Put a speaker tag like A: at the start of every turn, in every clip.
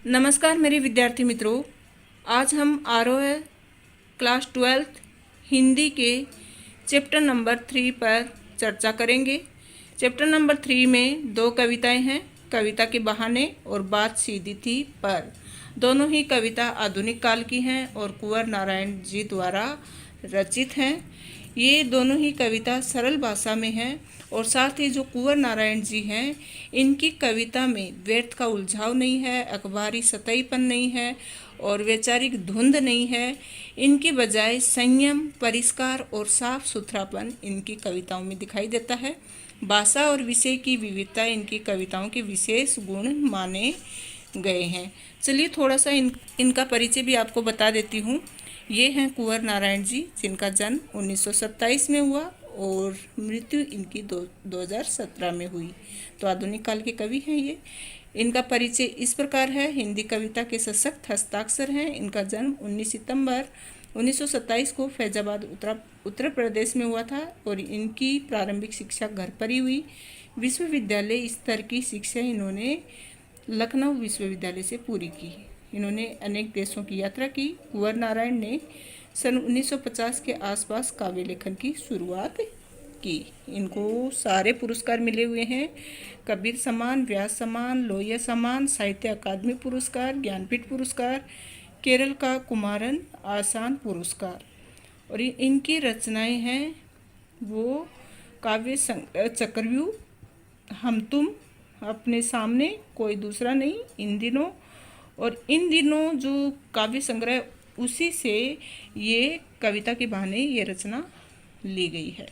A: नमस्कार मेरे विद्यार्थी मित्रों। आज हम आरोह क्लास 12th हिंदी के चैप्टर नंबर 3 पर चर्चा करेंगे। चैप्टर नंबर 3 में दो कविताएं हैं, कविता के बहाने और बात सीधी थी पर। दोनों ही कविता आधुनिक काल की हैं और कुंवर नारायण जी द्वारा रचित हैं। ये दोनों ही कविता सरल भाषा में हैं और साथ ही जो कुंवर नारायण जी हैं, इनकी कविता में व्यर्थ का उलझाव नहीं है, अखबारी सतहीपन नहीं है और वैचारिक धुंध नहीं है। इनके बजाय संयम, परिष्कार और साफ सुथरापन इनकी कविताओं में दिखाई देता है। भाषा और विषय की विविधता इनकी कविताओं के विशेष गुण माने गए हैं। चलिए थोड़ा सा इनका परिचय भी आपको बता देती हूँ। ये हैं कुंवर नारायण जी, जिनका जन्म 1927 में हुआ और मृत्यु इनकी 2017 में हुई। तो आधुनिक काल के कवि हैं ये। इनका परिचय इस प्रकार है। हिंदी कविता के सशक्त हस्ताक्षर हैं। इनका जन्म 19 सितंबर 1927 को फैजाबाद उत्तर प्रदेश में हुआ था और इनकी प्रारंभिक शिक्षा घर पर ही हुई। विश्वविद्यालय स्तर की शिक्षा इन्होंने लखनऊ विश्वविद्यालय से पूरी की। इन्होंने अनेक देशों की यात्रा की। कुंवर नारायण ने सन 1950 के आसपास काव्य लेखन की शुरुआत की। इनको सारे पुरस्कार मिले हुए हैं। कबीर सम्मान, व्यास सम्मान, लोहिया सम्मान, साहित्य अकादमी पुरस्कार, ज्ञानपीठ पुरस्कार, केरल का कुमारन आसान पुरस्कार। और इनकी रचनाएं हैं वो काव्य चक्रव्यूह, हम तुम, अपने सामने, कोई दूसरा नहीं, इन दिनों। और इन दिनों जो काव्य संग्रह, उसी से ये कविता के बहाने ये रचना ली गई है।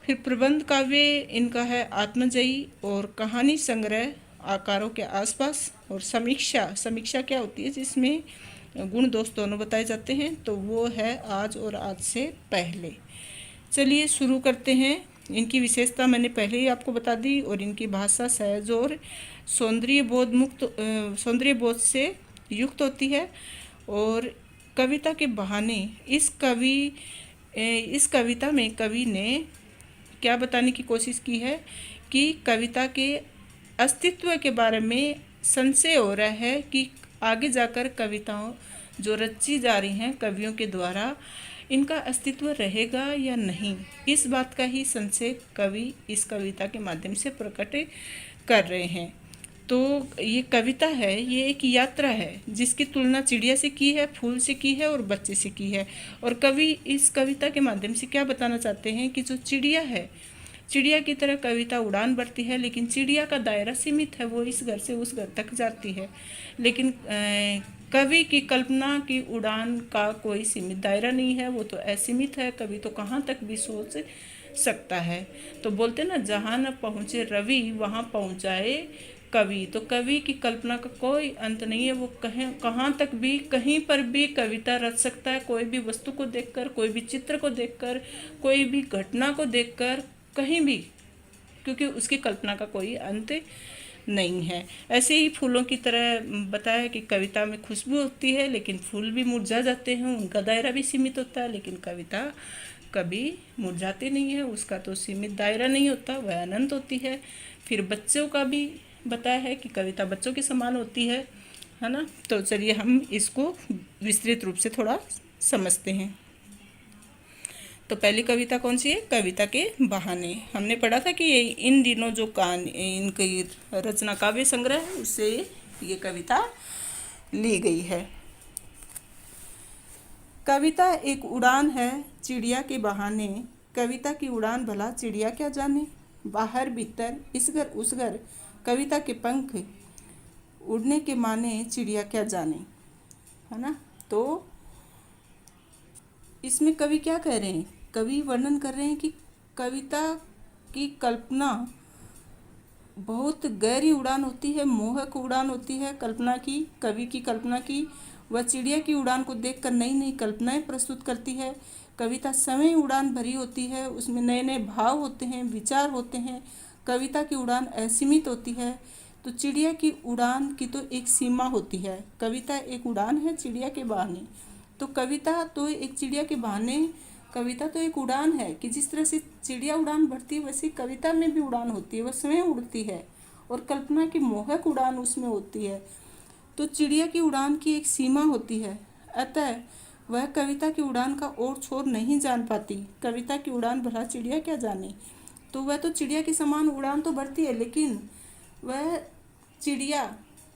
A: फिर प्रबंध काव्य इनका है आत्मजयी और कहानी संग्रह आकारों के आसपास। और समीक्षा क्या होती है, जिसमें गुण दोष दोनों बताए जाते हैं, तो वो है आज और आज से पहले। चलिए शुरू करते हैं। इनकी विशेषता मैंने पहले ही आपको बता दी और इनकी भाषा सहज और सौंदर्य बोध से युक्त होती है। और कविता के बहाने इस कविता में कवि ने क्या बताने की कोशिश की है कि कविता के अस्तित्व के बारे में संशय हो रहा है कि आगे जाकर कविताओं जो रची जा रही हैं कवियों के द्वारा, इनका अस्तित्व रहेगा या नहीं। इस बात का ही संशय कवि इस कविता के माध्यम से प्रकट कर रहे हैं। तो ये कविता है, ये एक यात्रा है जिसकी तुलना चिड़िया से की है, फूल से की है और बच्चे से की है। और कवि इस कविता के माध्यम से क्या बताना चाहते हैं कि जो चिड़िया है, चिड़िया की तरह कविता उड़ान भरती है, लेकिन चिड़िया का दायरा सीमित है, वो इस घर से उस घर तक जाती है। लेकिन कवि की कल्पना की उड़ान का कोई सीमित दायरा नहीं है, वो तो असीमित है। कवि तो कहाँ तक भी सोच सकता है। तो बोलते ना, जहाँ न पहुँचे रवि वहाँ पहुँच जाए कवि। तो कवि की कल्पना का कोई अंत नहीं है, वो कहाँ तक भी, कहीं पर भी कविता रच सकता है। कोई भी वस्तु को देखकर, कोई भी चित्र को देखकर, कोई भी घटना को देखकर, कहीं भी, क्योंकि उसकी कल्पना का कोई अंत नहीं है। ऐसे ही फूलों की तरह बताया कि कविता में खुशबू होती है, लेकिन फूल भी मुरझा जाते हैं, उनका दायरा भी सीमित होता है। लेकिन कविता कभी मुरझाती नहीं है, उसका तो सीमित दायरा नहीं होता, वह अनंत होती है। फिर बच्चों का भी बताया है कि कविता बच्चों के समान होती है ना। तो चलिए हम इसको विस्तृत रूप से थोड़ा समझते हैं। तो पहली कविता कौन सी है? कविता के बहाने। हमने पढ़ा था कि इन दिनों जो इनकी रचना काव्य संग्रह है, उससे ये कविता ली गई है। कविता एक उड़ान है चिड़िया के बहाने, कविता की उड़ान भला चिड़िया क्या जाने। बाहर भीतर इस घर उस घर, कविता के पंख उड़ने के माने चिड़िया क्या जाने, है ना। तो इसमें कवि क्या कह रहे हैं? कवि वर्णन कर रहे हैं कि कविता की कल्पना बहुत गहरी उड़ान होती है, मोहक उड़ान होती है कल्पना की। कवि की कल्पना की वह चिड़िया की उड़ान को देखकर नई नई कल्पनाएं प्रस्तुत करती है। कविता समय उड़ान भरी होती है, उसमें नए नए भाव होते हैं, विचार होते हैं। कविता की उड़ान असीमित होती है। तो चिड़िया की उड़ान की तो एक सीमा होती है। कविता एक उड़ान है चिड़िया के बहाने। तो कविता तो एक चिड़िया के बहाने, कविता तो एक उड़ान है कि जिस तरह से चिड़िया उड़ान भरती है, वैसे कविता में भी उड़ान होती है, वह स्वयं उड़ती है और कल्पना की मोहक उड़ान उसमें होती है। तो चिड़िया की उड़ान की एक सीमा होती है, अतः वह कविता की उड़ान का और छोर नहीं जान पाती। कविता की उड़ान भला चिड़िया क्या जाने। तो वह तो चिड़िया के समान उड़ान तो भरती है, लेकिन वह चिड़िया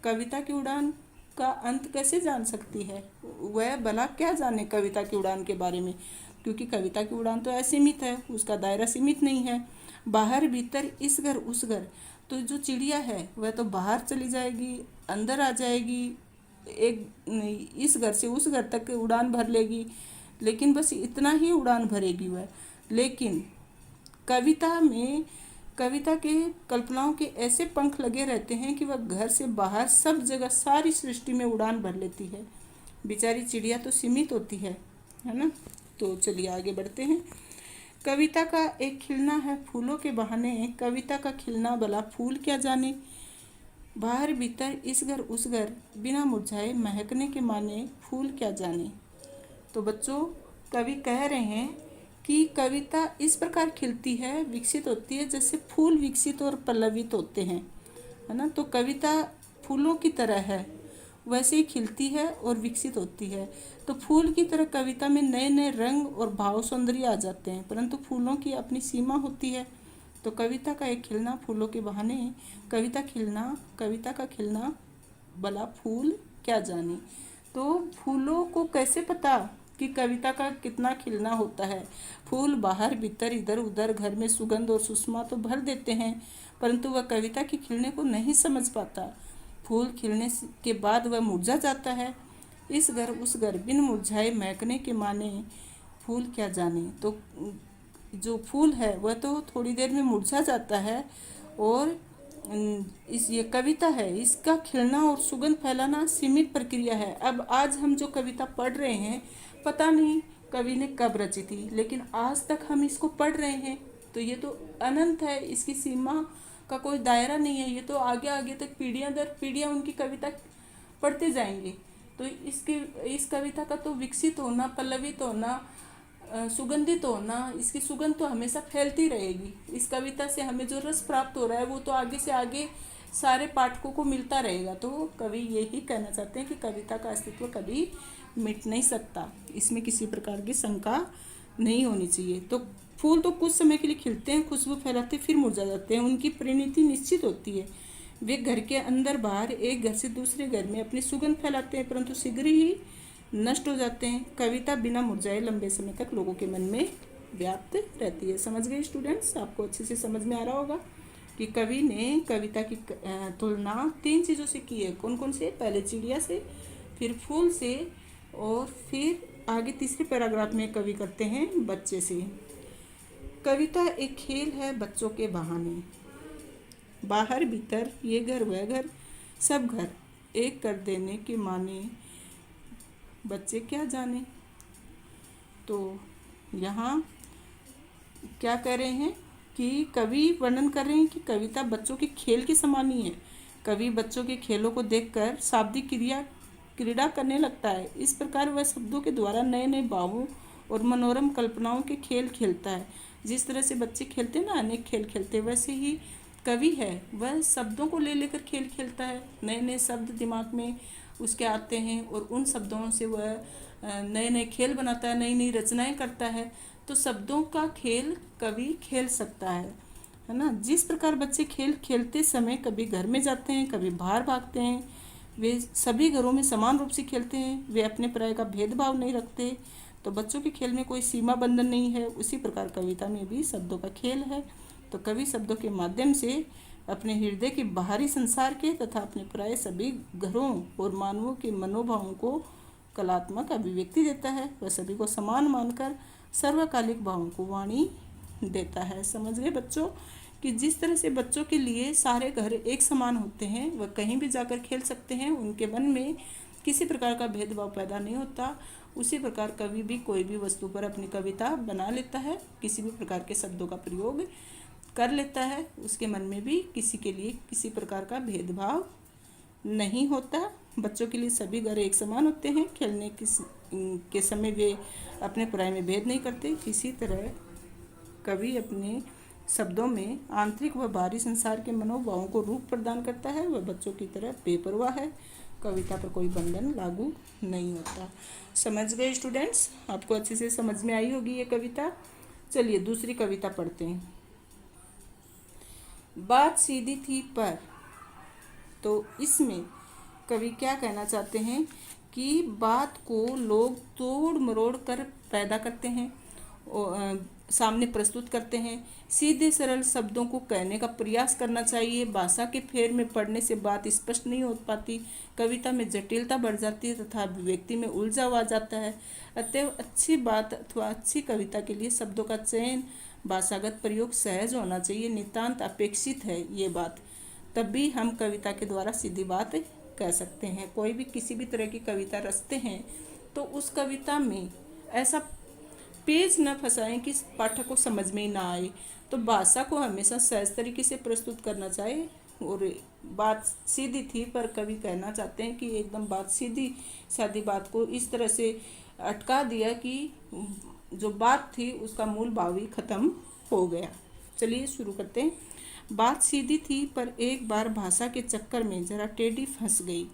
A: कविता की उड़ान का अंत कैसे जान सकती है। वह भला क्या जाने कविता की उड़ान के बारे में, क्योंकि कविता की उड़ान तो असीमित है, उसका दायरा सीमित नहीं है। बाहर भीतर इस घर उस घर, तो जो चिड़िया है वह तो बाहर चली जाएगी, अंदर आ जाएगी, एक इस घर से उस घर तक उड़ान भर लेगी, लेकिन बस इतना ही उड़ान भरेगी वह। लेकिन कविता में कविता के कल्पनाओं के ऐसे पंख लगे रहते हैं कि वह घर से बाहर सब जगह सारी सृष्टि में उड़ान भर लेती है। बेचारी चिड़िया तो सीमित होती है ना। तो चलिए आगे बढ़ते हैं। कविता का एक खिलना है फूलों के बहाने, कविता का खिलना भला फूल क्या जाने। बाहर भीतर इस घर उस घर, बिना मुरझाए महकने के माने फूल क्या जाने। तो बच्चों, कवि कह रहे हैं कि कविता इस प्रकार खिलती है, विकसित होती है, जैसे फूल विकसित और पल्लवित होते हैं, है ना। तो कविता फूलों की तरह है, वैसे ही खिलती है और विकसित होती है। तो फूल की तरह कविता में नए नए रंग और भाव सौंदर्य आ जाते हैं, परंतु फूलों की अपनी सीमा होती है। तो कविता का एक खिलना फूलों के बहाने, कविता का खिलना भला फूल क्या जाने। तो फूलों को कैसे पता कि कविता का कितना खिलना होता है। फूल बाहर भीतर इधर उधर घर में सुगंध और सुषमा तो भर देते हैं, परंतु वह कविता के खिलने को नहीं समझ पाता। फूल खिलने के बाद वह मुरझा जाता है। इस घर उस घर, बिन मुरझाए महकने के माने फूल क्या जाने। तो जो फूल है वह तो थोड़ी देर में मुरझा जाता है, और इस ये कविता है, इसका खिलना और सुगंध फैलाना सीमित प्रक्रिया है। अब आज हम जो कविता पढ़ रहे हैं, पता नहीं कवि ने कब रची थी, लेकिन आज तक हम इसको पढ़ रहे हैं, तो ये तो अनंत है, इसकी सीमा का कोई दायरा नहीं है। ये तो आगे आगे तक पीढ़ियां दर पीढ़ियां उनकी कविता पढ़ते जाएंगे। तो इस कविता का तो विकसित होना, पल्लवित होना, सुगंधित होना, इसकी सुगंध तो हमेशा फैलती रहेगी। इस कविता से हमें जो रस प्राप्त हो रहा है वो तो आगे से आगे सारे पाठकों को मिलता रहेगा। तो कवि यही कहना चाहते हैं कि कविता का अस्तित्व कभी मिट नहीं सकता, इसमें किसी प्रकार की शंका नहीं होनी चाहिए। तो फूल तो कुछ समय के लिए खिलते हैं, खुशबू फैलाते, फिर मुरझा जाते हैं, उनकी परिणति निश्चित होती है। वे घर के अंदर बाहर, एक घर से दूसरे घर में अपनी सुगंध फैलाते हैं, परंतु शीघ्र ही नष्ट हो जाते हैं। कविता बिना मुरझाए लंबे समय तक लोगों के मन में व्याप्त रहती है। समझ गए स्टूडेंट्स? आपको अच्छे से समझ में आ रहा होगा कि कवि ने कविता की तुलना 3 चीज़ों से की है। कौन कौन से? पहले चिड़िया से, फिर फूल से, और फिर आगे तीसरे पैराग्राफ में कवि करते हैं बच्चे से। कविता एक खेल है बच्चों के बहाने। बाहर भीतर ये घर वह घर, सब घर एक कर देने के माने बच्चे क्या जाने। तो यहाँ क्या कह रहे हैं कि कवि वर्णन कर रहे हैं कि कविता बच्चों के खेल के समान ही है। कवि बच्चों के खेलों को देखकर शाब्दिक क्रीड़ा करने लगता है। इस प्रकार वह शब्दों के द्वारा नए नए भावों और मनोरम कल्पनाओं के खेल खेलता है। जिस तरह से बच्चे खेलते हैं ना, अनेक खेल खेलते हैं, वैसे ही कवि है वह शब्दों को ले लेकर खेल खेलता है। नए नए शब्द दिमाग में उसके आते हैं और उन शब्दों से वह नए नए खेल बनाता है, नई नई रचनाएं करता है। तो शब्दों का खेल कवि खेल सकता है ना। जिस प्रकार बच्चे खेल खेलते समय कभी घर में जाते हैं, कभी बाहर भागते हैं, वे सभी घरों में समान रूप से खेलते हैं, वे अपने पराये का भेदभाव नहीं रखते। तो बच्चों के खेल में कोई सीमा बंधन नहीं है। उसी प्रकार कविता में भी शब्दों का खेल है। तो कवि शब्दों के माध्यम से अपने हृदय के बाहरी संसार के तथा अपने प्राय सभी घरों और मानवों के मनोभावों को कलात्मक अभिव्यक्ति देता है। वह सभी को समान मानकर सर्वकालिक भावों को वाणी देता है। समझ गए बच्चों कि जिस तरह से बच्चों के लिए सारे घर एक समान होते हैं, वह कहीं भी जाकर खेल सकते हैं, उनके मन में किसी प्रकार का भेदभाव पैदा नहीं होता। उसी प्रकार कवि भी कोई भी वस्तु पर अपनी कविता बना लेता है, किसी भी प्रकार के शब्दों का प्रयोग कर लेता है। उसके मन में भी किसी के लिए किसी प्रकार का भेदभाव नहीं होता। बच्चों के लिए सभी घर एक समान होते हैं। खेलने के समय वे अपने पराये में भेद नहीं करते। इसी तरह कवि अपने शब्दों में आंतरिक व बाहरी संसार के मनोभावों को रूप प्रदान करता है। वह बच्चों की तरह बेपरवाह है। कविता पर कोई बंधन लागू नहीं होता। समझ गए स्टूडेंट्स? आपको अच्छे से समझ में आई होगी ये कविता। चलिए दूसरी कविता पढ़ते हैं। बात सीधी थी पर, तो इसमें कवि क्या कहना चाहते हैं कि बात को लोग तोड़ मरोड़ कर पैदा करते हैं, सामने प्रस्तुत करते हैं। सीधे सरल शब्दों को कहने का प्रयास करना चाहिए। भाषा के फेर में पड़ने से बात स्पष्ट नहीं हो पाती, कविता में जटिलता बढ़ जाती है तथा अभिव्यक्ति में उलझाव आ जाता है। अतएव अच्छी बात अथवा अच्छी कविता के लिए शब्दों का चयन, भाषागत प्रयोग सहज होना चाहिए, नितांत अपेक्षित है ये बात। तभी हम कविता के द्वारा सीधी बात कह सकते हैं। कोई भी किसी भी तरह की कविता रचते हैं तो उस कविता में ऐसा पेज न फंसाएं कि पाठक को समझ में ही ना आए। तो भाषा को हमेशा सहज तरीके से प्रस्तुत करना चाहिए। और बात सीधी थी पर कवि कहना चाहते हैं कि एकदम बात सीधी सादी बात को इस तरह से अटका दिया कि जो बात थी उसका मूल भाव ही खत्म हो गया। चलिए शुरू करते हैं। बात सीधी थी पर एक बार भाषा के चक्कर में जरा टेढ़ी फंस गई।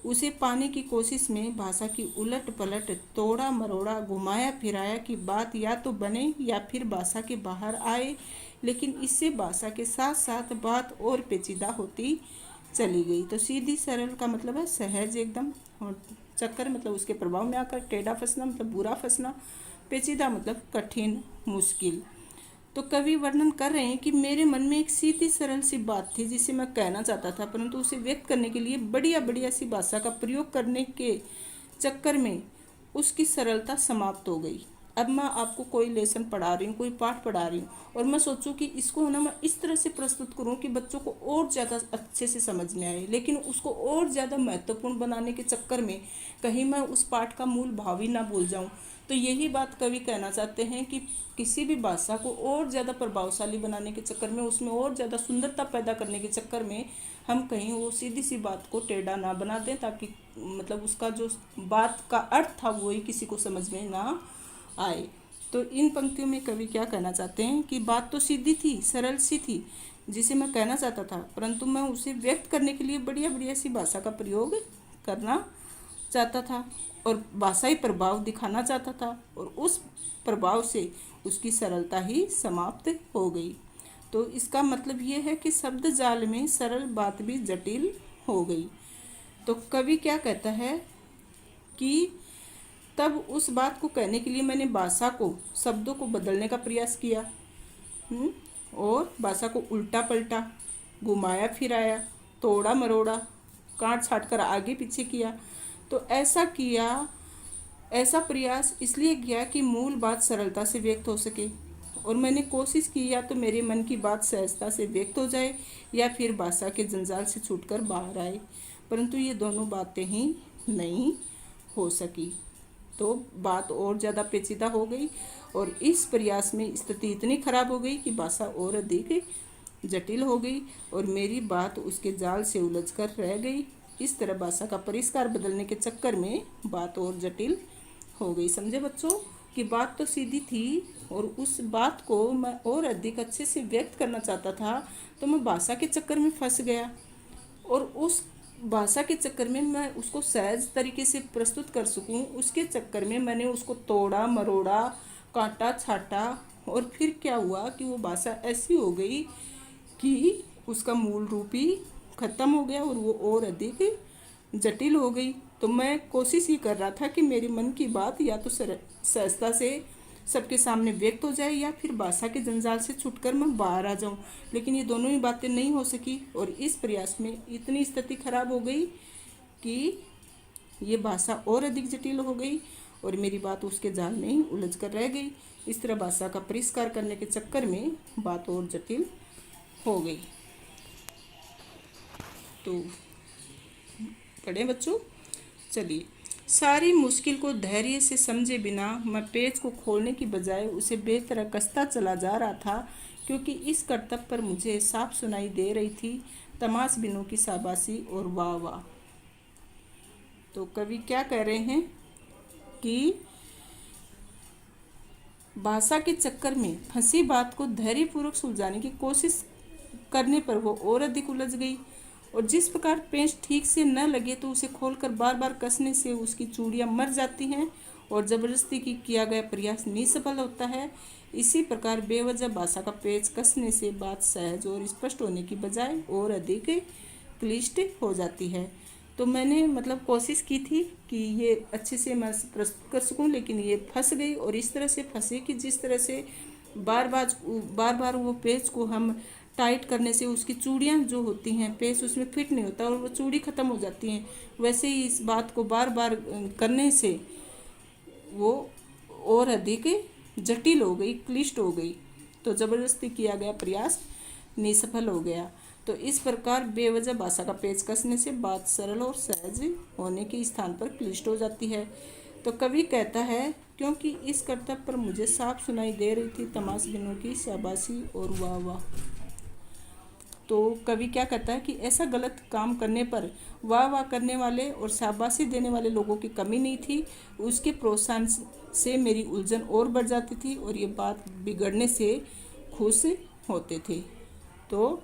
A: उसे पाने की कोशिश में भाषा की उलट पलट, तोड़ा मरोड़ा, घुमाया फिराया कि बात या तो बने या फिर भाषा के बाहर आए, लेकिन इससे भाषा के साथ साथ बात और पेचीदा होती चली गई। तो सीधी सरल का मतलब है सहज एकदम, और चक्कर मतलब उसके प्रभाव में आकर, टेढ़ा फंसना मतलब बुरा फंसना, पेचीदा मतलब कठिन मुश्किल। तो कवि वर्णन कर रहे हैं कि मेरे मन में एक सीधी सरल सी बात थी जिसे मैं कहना चाहता था, परंतु उसे व्यक्त करने के लिए बढ़िया बढ़िया सी भाषा का प्रयोग करने के चक्कर में उसकी सरलता समाप्त हो गई। अब मैं आपको कोई लेसन पढ़ा रही हूँ, कोई पाठ पढ़ा रही हूँ, और मैं सोचूं कि इसको ना मैं इस तरह से प्रस्तुत करूँ कि बच्चों को और ज़्यादा अच्छे से समझ में आए, लेकिन उसको और ज़्यादा महत्वपूर्ण बनाने के चक्कर में कहीं मैं उस पाठ का मूल भाव ही ना भूल जाऊँ। तो यही बात कवि कहना चाहते हैं कि किसी भी भाषा को और ज़्यादा प्रभावशाली बनाने के चक्कर में, उसमें और ज़्यादा सुंदरता पैदा करने के चक्कर में हम कहीं वो सीधी सी बात को टेढ़ा ना बना दें, ताकि मतलब उसका जो बात का अर्थ था वही किसी को समझ में ना आए। तो इन पंक्तियों में कवि क्या कहना चाहते हैं कि बात तो सीधी थी, सरल सी थी जिसे मैं कहना चाहता था, परंतु मैं उसे व्यक्त करने के लिए बढ़िया बढ़िया सी भाषा का प्रयोग करना चाहता था और भाषाई प्रभाव दिखाना चाहता था, और उस प्रभाव से उसकी सरलता ही समाप्त हो गई। तो इसका मतलब ये है कि शब्द जाल में सरल बात भी जटिल हो गई। तो कवि क्या कहता है कि तब उस बात को कहने के लिए मैंने भाषा को, शब्दों को बदलने का प्रयास किया, और भाषा को उल्टा पलटा, घुमाया फिराया, तोड़ा मरोड़ा, काट छाट कर आगे पीछे किया। तो ऐसा प्रयास इसलिए किया कि मूल बात सरलता से व्यक्त हो सके, और मैंने कोशिश की या तो मेरे मन की बात सहजता से व्यक्त हो जाए या फिर भाषा के जंजाल से छूटकर बाहर आए, परंतु ये दोनों बातें ही नहीं हो सकी। तो बात और ज़्यादा पेचीदा हो गई, और इस प्रयास में स्थिति इतनी खराब हो गई कि भाषा और अधिक जटिल हो गई और मेरी बात उसके जाल से उलझकर रह गई। इस तरह भाषा का परिष्कार बदलने के चक्कर में बात और जटिल हो गई। समझे बच्चों कि बात तो सीधी थी और उस बात को मैं और अधिक अच्छे से व्यक्त करना चाहता था, तो मैं भाषा के चक्कर में फंस गया, और उस भाषा के चक्कर में मैं उसको सहज तरीके से प्रस्तुत कर सकूं, उसके चक्कर में मैंने उसको तोड़ा मरोड़ा, काटा छाटा, और फिर क्या हुआ कि वो भाषा ऐसी हो गई कि उसका मूल रूप ही खत्म हो गया और वो और अधिक जटिल हो गई। तो मैं कोशिश ही कर रहा था कि मेरे मन की बात या तो सहजता से सबके सामने व्यक्त हो जाए या फिर भाषा के जंजाल से छूटकर मैं बाहर आ जाऊं, लेकिन ये दोनों ही बातें नहीं हो सकी, और इस प्रयास में इतनी स्थिति खराब हो गई कि ये भाषा और अधिक जटिल हो गई और मेरी बात उसके जाल में ही उलझ कर रह गई। इस तरह भाषा का परिष्कार करने के चक्कर में बात और जटिल हो गई। तो पढ़े बच्चों। चलिए, सारी मुश्किल को धैर्य से समझे बिना मैं पेज को खोलने की बजाय उसे बेतरह कसता चला जा रहा था, क्योंकि इस करतब पर मुझे साफ सुनाई दे रही थी तमाशबिनों की शाबाशी और वाह वाह। तो कवि क्या कह रहे हैं कि भाषा के चक्कर में फंसी बात को धैर्यपूर्वक सुलझाने की कोशिश करने पर वो और अधिक उलझ गई और जिस प्रकार पेंच ठीक से न लगे तो उसे खोलकर बार बार कसने से उसकी चूड़ियाँ मर जाती हैं और ज़बरदस्ती की किया गया प्रयास निसफल होता है। इसी प्रकार बेवजह भाषा का पेच कसने से बात सहज और स्पष्ट होने की बजाय और अधिक क्लिष्ट हो जाती है। तो मैंने मतलब कोशिश की थी कि ये अच्छे से मैं प्रस्तुत कर सकूं, लेकिन ये फंस गई और इस तरह से फंसे कि जिस तरह से बार बार वो पेच को हम टाइट करने से उसकी चूड़ियाँ जो होती हैं पेच उसमें फिट नहीं होता और वो चूड़ी ख़त्म हो जाती हैं, वैसे ही इस बात को बार बार करने से वो और अधिक जटिल हो गई, क्लिष्ट हो गई। तो ज़बरदस्ती किया गया प्रयास निसफल हो गया। तो इस प्रकार बेवजह भाषा का पेच कसने से बात सरल और सहज होने के स्थान पर क्लिष्ट हो जाती है। तो कवि कहता है, क्योंकि इस कर्तव्य पर मुझे साफ सुनाई दे रही थी तमाशबीनों की शाबाशी और वाह वाह। तो कवि क्या कहता है कि ऐसा गलत काम करने पर वाह वाह करने वाले और शाबाशी देने वाले लोगों की कमी नहीं थी। उसके प्रोत्साहन से मेरी उलझन और बढ़ जाती थी और ये बात बिगड़ने से खुश होते थे। तो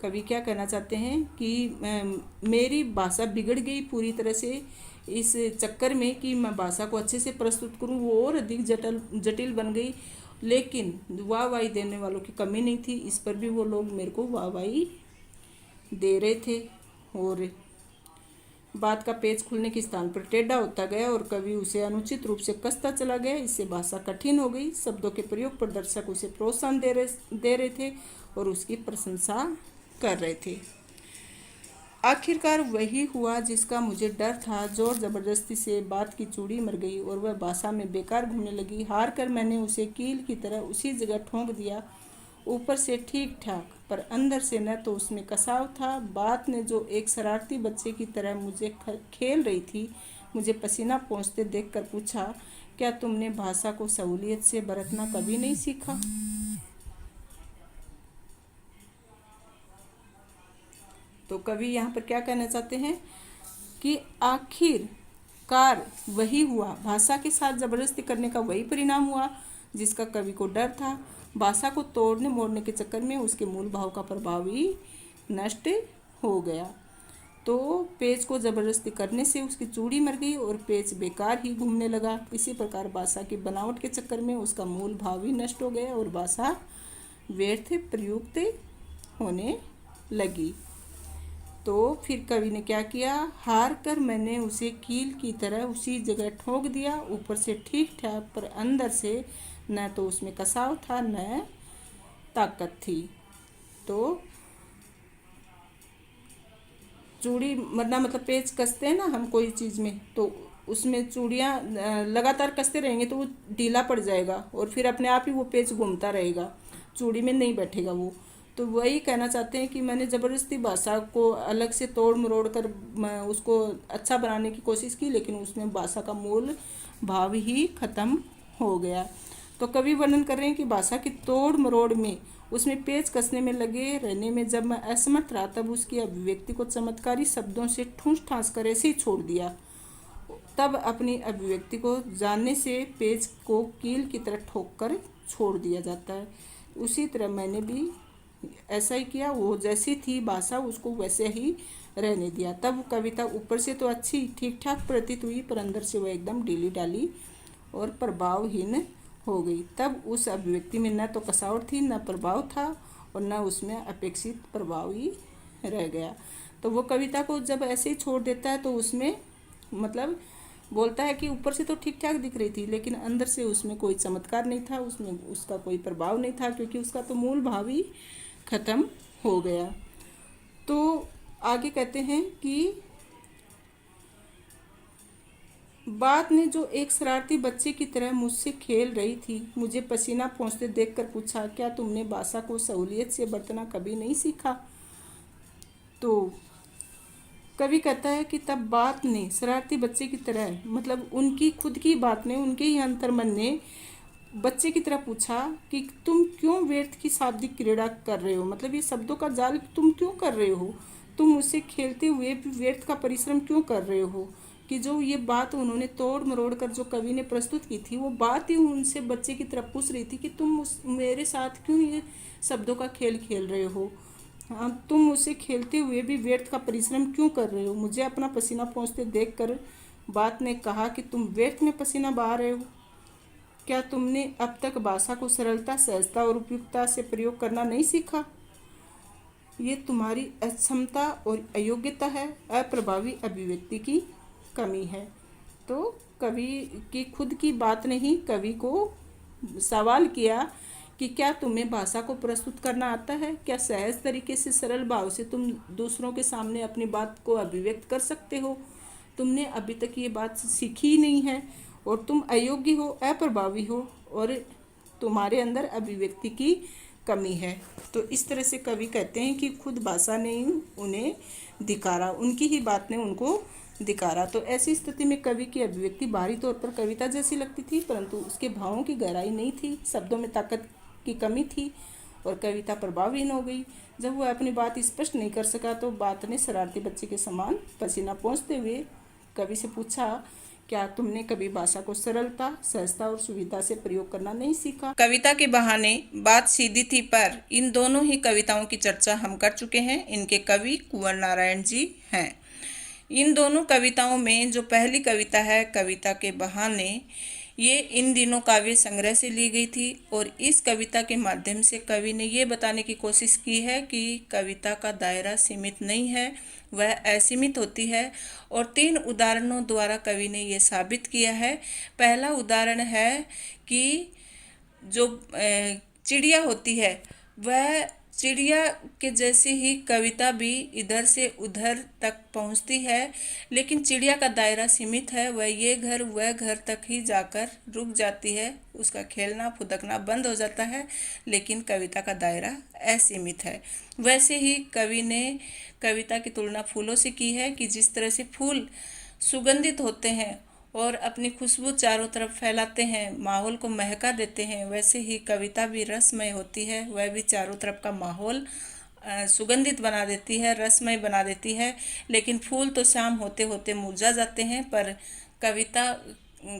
A: कवि क्या कहना चाहते हैं कि मेरी भाषा बिगड़ गई पूरी तरह से इस चक्कर में कि मैं भाषा को अच्छे से प्रस्तुत करूं, वो और अधिक जटिल बन गई। लेकिन वाहवाही देने वालों की कमी नहीं थी, इस पर भी वो लोग मेरे को वाहवाही दे रहे थे और बात का पेच खुलने के स्थान पर टेढ़ा होता गया और कवि उसे अनुचित रूप से कसता चला गया। इससे भाषा कठिन हो गई। शब्दों के प्रयोग पर दर्शक उसे प्रोत्साहन दे रहे थे और उसकी प्रशंसा कर रहे थे। आखिरकार वही हुआ जिसका मुझे डर था। जोर जबरदस्ती से बात की चूड़ी मर गई और वह भाषा में बेकार घूमने लगी। हार कर मैंने उसे कील की तरह उसी जगह ठोंक दिया। ऊपर से ठीक ठाक पर अंदर से न तो उसमें कसाव था। बात ने जो एक शरारती बच्चे की तरह मुझे खेल रही थी, मुझे पसीना पोंछते देखकर पूछा, क्या तुमने भाषा को सहूलियत से बरतना कभी नहीं सीखा? तो कवि यहाँ पर क्या कहना चाहते हैं कि आखिरकार वही हुआ, भाषा के साथ जबरदस्ती करने का वही परिणाम हुआ जिसका कवि को डर था। भाषा को तोड़ने मोड़ने के चक्कर में उसके मूल भाव का प्रभाव ही नष्ट हो गया। तो पेच को जबरदस्ती करने से उसकी चूड़ी मर गई और पेच बेकार ही घूमने लगा। इसी प्रकार भाषा की बनावट के चक्कर में उसका मूल भाव ही नष्ट हो गया और भाषा व्यर्थ प्रयुक्त होने लगी। तो फिर कवि ने क्या किया, हार कर मैंने उसे कील की तरह उसी जगह ठोक दिया। ऊपर से ठीक ठाक पर अंदर से न तो उसमें कसाव था न ताकत थी। तो चूड़ी मरना मतलब पेच कसते हैं ना हम कोई चीज़ में, तो उसमें चूड़ियाँ लगातार कसते रहेंगे तो वो ढीला पड़ जाएगा और फिर अपने आप ही वो पेच घूमता रहेगा, चूड़ी में नहीं बैठेगा वो। तो वही कहना चाहते हैं कि मैंने ज़बरदस्ती भाषा को अलग से तोड़ मरोड़ कर उसको अच्छा बनाने की कोशिश की, लेकिन उसमें भाषा का मूल भाव ही खत्म हो गया। तो कवि वर्णन कर रहे हैं कि भाषा की तोड़ मरोड़ में उसमें पेच कसने में लगे रहने में जब मैं असमर्थ रहा, तब उसकी अभिव्यक्ति को चमत्कारी शब्दों से ठूंस ठांस कर ऐसे ही छोड़ दिया। तब अपनी अभिव्यक्ति को जानने से पेच को कील की तरह ठोक कर छोड़ दिया जाता है। उसी तरह मैंने भी ऐसा ही किया। वो जैसी थी भाषा उसको वैसे ही रहने दिया। तब कविता ऊपर से तो अच्छी ठीक ठाक प्रतीत हुई, पर अंदर से वह एकदम ढीली डाली और प्रभावहीन हो गई। तब उस अभिव्यक्ति में न तो कसावट थी, न प्रभाव था और न उसमें अपेक्षित प्रभाव ही रह गया। तो वो कविता को जब ऐसे ही छोड़ देता है तो उसमें मतलब बोलता है कि ऊपर से तो ठीक ठाक दिख रही थी, लेकिन अंदर से उसमें कोई चमत्कार नहीं था, उसमें उसका कोई प्रभाव नहीं था, क्योंकि उसका तो मूल भाव ही खत्म हो गया। तो आगे कहते हैं कि बात ने जो एक शरारती बच्चे की तरह मुझसे खेल रही थी, मुझे पसीना पोंछते देखकर पूछा, क्या तुमने भाषा को सहूलियत से बरतना कभी नहीं सीखा? तो कवि कहता है कि तब बात ने शरारती बच्चे की तरह मतलब उनकी खुद की बात ने, उनके ही अंतर्मन ने बच्चे की तरह पूछा कि तुम क्यों व्यर्थ की शाब्दिक क्रीड़ा कर रहे हो, मतलब ये शब्दों का जाल तुम क्यों कर रहे हो, तुम मुझसे खेलते हुए भी व्यर्थ का परिश्रम क्यों कर रहे हो। कि जो ये बात उन्होंने तोड़ मरोड़ कर जो कवि ने प्रस्तुत की थी, वो बात ही उनसे बच्चे की तरफ पूछ रही थी कि तुम मेरे साथ क्यों ये शब्दों का खेल खेल रहे हो। हाँ, तुम उसे खेलते हुए भी व्यर्थ का परिश्रम क्यों कर रहे हो? मुझे अपना पसीना पोंछते देखकर बात ने कहा कि तुम व्यर्थ में पसीना बहा रहे हो। क्या तुमने अब तक भाषा को सरलता, सहजता और उपयुक्तता से प्रयोग करना नहीं सीखा? ये तुम्हारी अक्षमता और अयोग्यता है, अप्रभावी अभिव्यक्ति की कमी है। तो कवि की खुद की बात नहीं, कवि को सवाल किया कि क्या तुम्हें भाषा को प्रस्तुत करना आता है? क्या सहज तरीके से, सरल भाव से तुम दूसरों के सामने अपनी बात को अभिव्यक्त कर सकते हो? तुमने अभी तक ये बात सीखी ही नहीं है और तुम अयोग्य हो, अप्रभावी हो और तुम्हारे अंदर अभिव्यक्ति की कमी है। तो इस तरह से कवि कहते हैं कि खुद भाषा ने उन्हें धिकारा, उनकी ही बात ने उनको धिकारा। तो ऐसी स्थिति में कवि की अभिव्यक्ति बाहरी तौर पर कविता जैसी लगती थी, परंतु उसके भावों की गहराई नहीं थी, शब्दों में ताकत की कमी थी और कविता प्रभावहीन हो गई। जब वह अपनी बात स्पष्ट नहीं कर सका तो बात ने शरारती बच्चे के समान पसीना पोंछते हुए कवि से पूछा, क्या तुमने कभी भाषा को सरलता, सहजता और सुविधा से प्रयोग करना नहीं सीखा? कविता के बहाने बात सीधी थी, पर इन दोनों ही कविताओं की चर्चा हम कर चुके हैं। इनके कवि कुंवर नारायण जी हैं। इन दोनों कविताओं में जो पहली कविता है कविता के बहाने, ये इन दिनों काव्य संग्रह से ली गई थी और इस कविता के माध्यम से कवि ने ये बताने की कोशिश की है कि कविता का दायरा सीमित नहीं है, वह असीमित होती है। और 3 उदाहरणों द्वारा कवि ने ये साबित किया है। पहला उदाहरण है कि जो चिड़िया होती है, वह चिड़िया के जैसे ही कविता भी इधर से उधर तक पहुंचती है, लेकिन चिड़िया का दायरा सीमित है। वह ये घर वह घर तक ही जाकर रुक जाती है, उसका खेलना फुदकना बंद हो जाता है, लेकिन कविता का दायरा असीमित है। वैसे ही कवि ने कविता की तुलना फूलों से की है कि जिस तरह से फूल सुगंधित होते हैं और अपनी खुशबू चारों तरफ फैलाते हैं, माहौल को महका देते हैं, वैसे ही कविता भी रसमय होती है। वह भी चारों तरफ का माहौल सुगंधित बना देती है, रसमय बना देती है। लेकिन फूल तो शाम होते होते मुरझा जाते हैं, पर कविता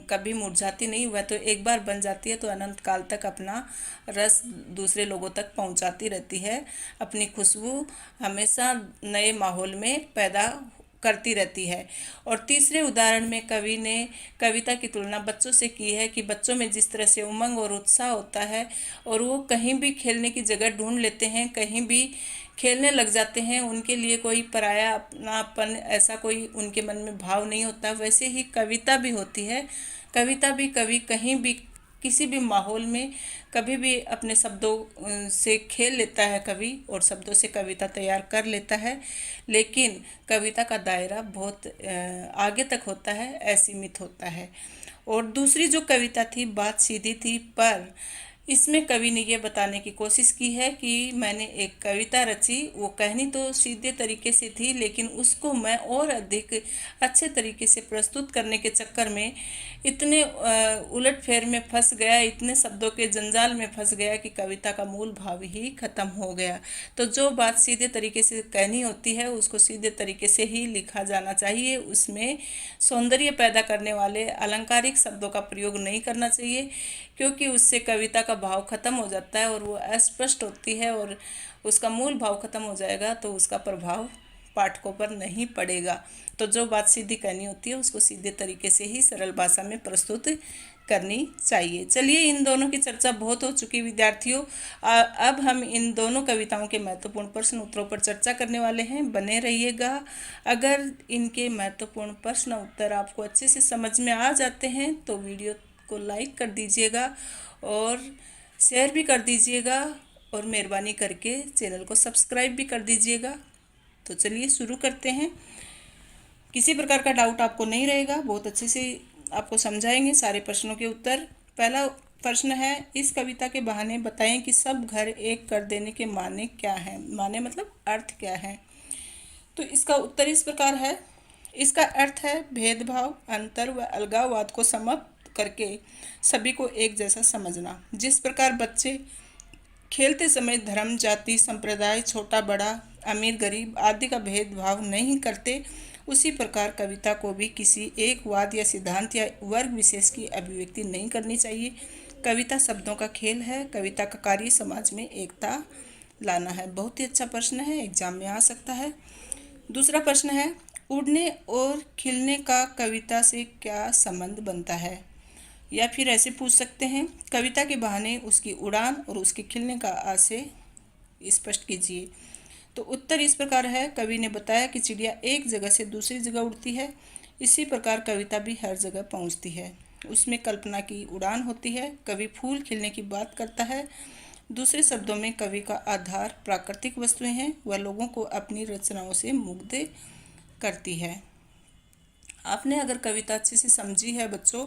A: कभी मुरझाती नहीं। वह तो एक बार बन जाती है तो अनंत काल तक अपना रस दूसरे लोगों तक पहुंचाती रहती है, अपनी खुशबू हमेशा नए माहौल में पैदा करती रहती है। और तीसरे उदाहरण में कवि ने कविता की तुलना बच्चों से की है कि बच्चों में जिस तरह से उमंग और उत्साह होता है और वो कहीं भी खेलने की जगह ढूंढ लेते हैं, कहीं भी खेलने लग जाते हैं, उनके लिए कोई पराया अपनापन ऐसा कोई उनके मन में भाव नहीं होता। वैसे ही कविता भी होती है। कविता भी कवि कहीं भी किसी भी माहौल में कभी भी अपने शब्दों से खेल लेता है कवि और शब्दों से कविता तैयार कर लेता है, लेकिन कविता का दायरा बहुत आगे तक होता है, असीमित होता है। और दूसरी जो कविता थी बात सीधी थी, पर इसमें कवि ने ये बताने की कोशिश की है कि मैंने एक कविता रची, वो कहनी तो सीधे तरीके से थी, लेकिन उसको मैं और अधिक अच्छे तरीके से प्रस्तुत करने के चक्कर में इतने उलटफेर में फंस गया, इतने शब्दों के जंजाल में फंस गया कि कविता का मूल भाव ही खत्म हो गया। तो जो बात सीधे तरीके से कहनी होती है उसको सीधे तरीके से ही लिखा जाना चाहिए, उसमें सौंदर्य पैदा करने वाले अलंकारिक शब्दों का प्रयोग नहीं करना चाहिए, क्योंकि उससे कविता का भाव खत्म हो जाता है और वो अस्पष्ट होती है और उसका मूल भाव खत्म हो जाएगा तो उसका प्रभाव पाठकों पर नहीं पड़ेगा। तो जो बात सीधी कहनी होती है उसको सीधे तरीके से ही सरल भाषा में प्रस्तुत करनी चाहिए। चलिए, इन दोनों की चर्चा बहुत हो चुकी विद्यार्थियों। अब हम इन दोनों कविताओं के महत्वपूर्ण प्रश्न उत्तरों पर चर्चा करने वाले हैं, बने रहिएगा। अगर इनके महत्वपूर्ण प्रश्न उत्तर आपको अच्छे से समझ में आ जाते हैं तो वीडियो को लाइक कर दीजिएगा और शेयर भी कर दीजिएगा और मेहरबानी करके चैनल को सब्सक्राइब भी कर दीजिएगा। तो चलिए शुरू करते हैं। किसी प्रकार का डाउट आपको नहीं रहेगा, बहुत अच्छे से आपको समझाएंगे सारे प्रश्नों के उत्तर। पहला प्रश्न है, इस कविता के बहाने बताएं कि सब घर एक कर देने के माने क्या हैं। माने मतलब अर्थ क्या है। तो इसका उत्तर इस प्रकार है, इसका अर्थ है भेदभाव, अंतर व अलगाववाद को समाप्त करके सभी को एक जैसा समझना। जिस प्रकार बच्चे खेलते समय धर्म, जाति, संप्रदाय, छोटा बड़ा, अमीर गरीब आदि का भेदभाव नहीं करते, उसी प्रकार कविता को भी किसी एक वाद या सिद्धांत या वर्ग विशेष की अभिव्यक्ति नहीं करनी चाहिए। कविता शब्दों का खेल है। कविता का कार्य समाज में एकता लाना है। बहुत ही अच्छा प्रश्न है, एग्जाम में आ सकता है। दूसरा प्रश्न है, उड़ने और खिलने का कविता से क्या संबंध बनता है? या फिर ऐसे पूछ सकते हैं, कविता के बहाने उसकी उड़ान और उसके खिलने का आशय स्पष्ट कीजिए। तो उत्तर इस प्रकार है, कवि ने बताया कि चिड़िया एक जगह से दूसरी जगह उड़ती है, इसी प्रकार कविता भी हर जगह पहुंचती है। उसमें कल्पना की उड़ान होती है। कवि फूल खिलने की बात करता है। दूसरे शब्दों में कवि का आधार प्राकृतिक वस्तुएं हैं, वह लोगों को अपनी रचनाओं से मुग्ध करती है। आपने अगर कविता अच्छे से समझी है बच्चों,